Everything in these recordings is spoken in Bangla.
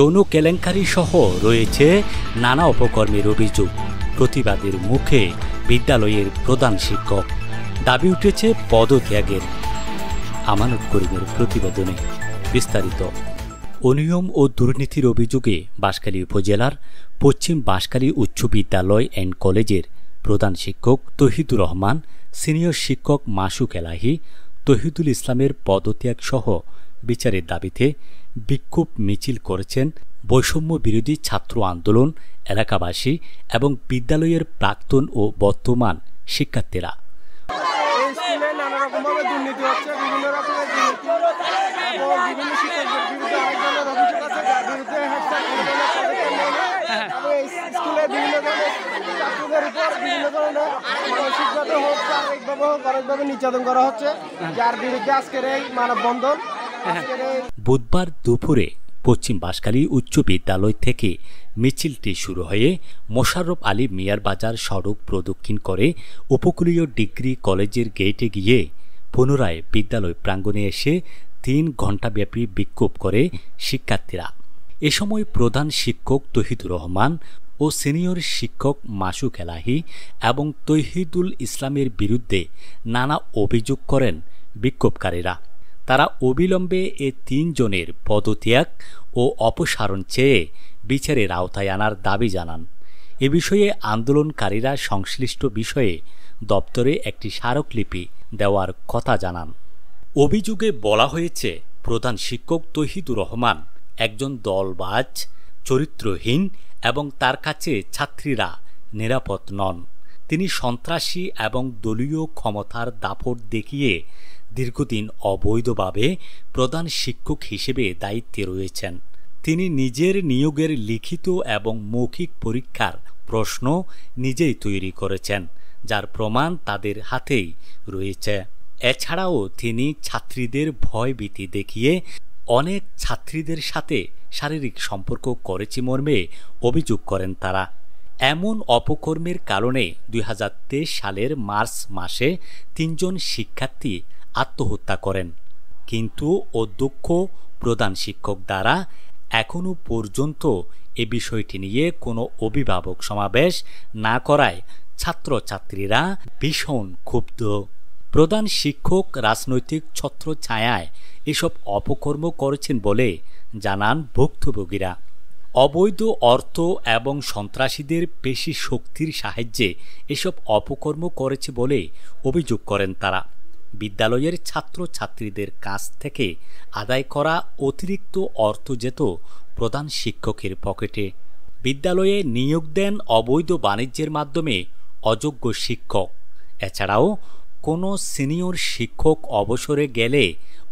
যৌন কেলেঙ্কারি সহ রয়েছে নানা অপকর্মের অভিযোগ। প্রতিবাদের মুখে বিদ্যালয়ের প্রধান শিক্ষক, দাবি উঠেছে পদত্যাগের। আমানত করিমের প্রতিবেদনে বিস্তারিত। অনিয়ম ও দুর্নীতির অভিযোগে বাঁশখালী উপজেলার পশ্চিম বাঁশখালী উচ্চ বিদ্যালয় অ্যান্ড কলেজের প্রধান শিক্ষক তৌহিদুর রহমান, সিনিয়র শিক্ষক মাসুক এলাহি, তৌহিদুল ইসলামের পদত্যাগ সহ বিচারের দাবিতে বিক্ষোভ মিছিল করেছেন বৈষম্য বিরোধী ছাত্র আন্দোলন, এলাকাবাসী এবং বিদ্যালয়ের প্রাক্তন ও বর্তমান শিক্ষার্থীরা। নির্যাতন করা হচ্ছে, যার বিরুদ্ধে আজকের এই মানববন্ধন। বুধবার দুপুরে পশ্চিম বাঁশখালী উচ্চ বিদ্যালয় থেকে মিছিলটি শুরু হয়ে মোশাররফ আলী মিয়ার বাজার সড়ক প্রদক্ষিণ করে উপকূলীয় ডিগ্রি কলেজের গেটে গিয়ে পুনরায় বিদ্যালয় প্রাঙ্গণে এসে 3 ঘণ্টাব্যাপী বিক্ষোভ করে শিক্ষার্থীরা। এ সময় প্রধান শিক্ষক তৌহিদুর রহমান ও সিনিয়র শিক্ষক মাসুক এলাহি এবং তৌহিদুল ইসলামের বিরুদ্ধে নানা অভিযোগ করেন বিক্ষোভকারীরা। তারা অবিলম্বে এ 3 জনের পদত্যাগ ও অপসারণ চেয়ে বিচারের আওতায় আনার দাবি জানান। এ বিষয়ে আন্দোলনকারীরা সংশ্লিষ্ট বিষয়ে দপ্তরে একটি স্মারকলিপি দেওয়ার কথা জানান। অভিযোগে বলা হয়েছে, প্রধান শিক্ষক তৌহিদুর রহমান একজন দলবাজ, চরিত্রহীন এবং তার কাছে ছাত্রীরা নিরাপদ নন। তিনি সন্ত্রাসী এবং দলীয় ক্ষমতার দাপট দেখিয়ে দীর্ঘদিন অবৈধভাবে প্রধান শিক্ষক হিসেবে দায়িত্বে রয়েছেন। তিনি নিজের নিয়োগের লিখিত এবং মৌখিক পরীক্ষার প্রশ্ন নিজেই তৈরি করেছেন, যার প্রমাণ তাদের হাতেই রয়েছে। এছাড়াও তিনি ছাত্রীদের ভয়ভীতি দেখিয়ে অনেক ছাত্রীদের সাথে শারীরিক সম্পর্ক করেছে মর্মে অভিযোগ করেন তারা। এমন অপকর্মের কারণে 2023 সালের মার্চ মাসে 3 জন শিক্ষার্থী আত্মহত্যা করেন। কিন্তু অধ্যক্ষ প্রধান শিক্ষক দ্বারা এখনও পর্যন্ত এ বিষয়টি নিয়ে কোনো অভিভাবক সমাবেশ না করায় ছাত্রছাত্রীরা ভীষণ ক্ষুব্ধ। প্রধান শিক্ষক রাজনৈতিক ছত্রছায়ায় এসব অপকর্ম করেছেন বলে জানান ভুক্তভোগীরা। অবৈধ অর্থ এবং সন্ত্রাসীদের পেশি শক্তির সাহায্যে এসব অপকর্ম করেছে বলে অভিযোগ করেন তারা। বিদ্যালয়ের ছাত্রছাত্রীদের কাছ থেকে আদায় করা অতিরিক্ত অর্থ যেত প্রধান শিক্ষকের পকেটে। বিদ্যালয়ে নিয়োগ দেন অবৈধ বাণিজ্যের মাধ্যমে অযোগ্য শিক্ষক। এছাড়াও কোনো সিনিয়র শিক্ষক অবসরে গেলে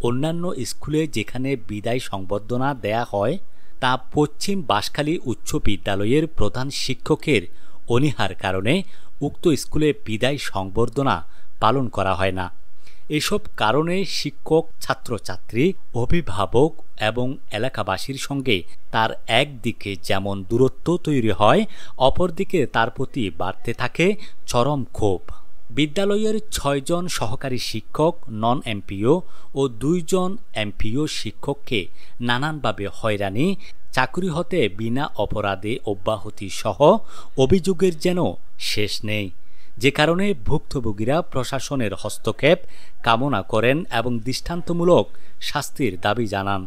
অন্যান্য স্কুলে যেখানে বিদায় সংবর্ধনা দেয়া হয়, তা পশ্চিম বাঁশখালী উচ্চ বিদ্যালয়ের প্রধান শিক্ষকের অনীহার কারণে উক্ত স্কুলে বিদায় সংবর্ধনা পালন করা হয় না। এসব কারণে শিক্ষক, ছাত্রছাত্রী, অভিভাবক এবং এলাকাবাসীর সঙ্গে তার একদিকে যেমন দূরত্ব তৈরি হয়, অপরদিকে তার প্রতি বাড়তে থাকে চরম ক্ষোভ। বিদ্যালয়ের 6 জন সহকারী শিক্ষক, নন এমপিও ও 2 জন এমপিও শিক্ষককে নানানভাবে হয়রানি, চাকরি হতে বিনা অপরাধে অব্যাহতি সহ অভিযোগের যেন শেষ নেই, যে কারণে ভুক্তভোগীরা প্রশাসনের হস্তক্ষেপ কামনা করেন এবং দৃষ্টান্তমূলক শাস্তির দাবি জানান।